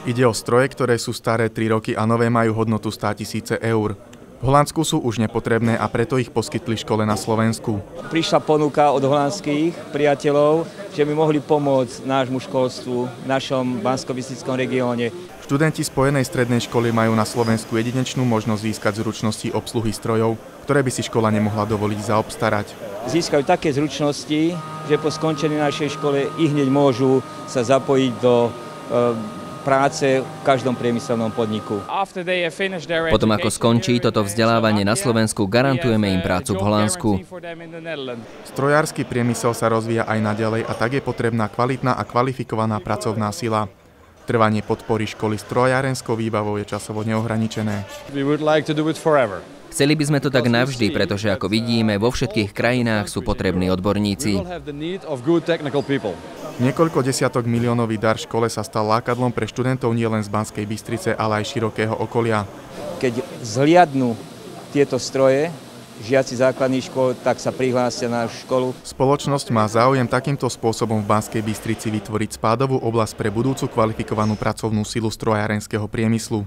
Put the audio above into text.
Ide o stroje, ktoré sú staré 3 roky a nové majú hodnotu 100 000 eur. V Holandsku sú už nepotrebné a preto ich poskytli škole na Slovensku. Prišla ponuka od holandských priateľov, že by mohli pomôcť nášmu školstvu v našom banskobystrickom regióne. Študenti Spojenej strednej školy majú na Slovensku jedinečnú možnosť získať zručnosti obsluhy strojov, ktoré by si škola nemohla dovoliť zaobstarať. Získajú také zručnosti, že po skončení našej škole i hneď môžu sa zapojiť do práce v každom priemyselnom podniku. Potom ako skončí toto vzdelávanie na Slovensku, garantujeme im prácu v Holandsku. Strojársky priemysel sa rozvíja aj naďalej a tak je potrebná kvalitná a kvalifikovaná pracovná sila. Trvanie podpory školy strojárenskou výbavou je časovo neohraničené. Chceli by sme to tak navždy, pretože ako vidíme, vo všetkých krajinách sú potrební odborníci. Niekoľko desiatok miliónový dar škole sa stal lákadlom pre študentov nielen z Banskej Bystrice, ale aj širokého okolia. Keď zhliadnú tieto stroje, žiaci základných škôl, tak sa prihlásia na našu školu. Spoločnosť má záujem takýmto spôsobom v Banskej Bystrici vytvoriť spádovú oblasť pre budúcu kvalifikovanú pracovnú silu strojárenského priemyslu.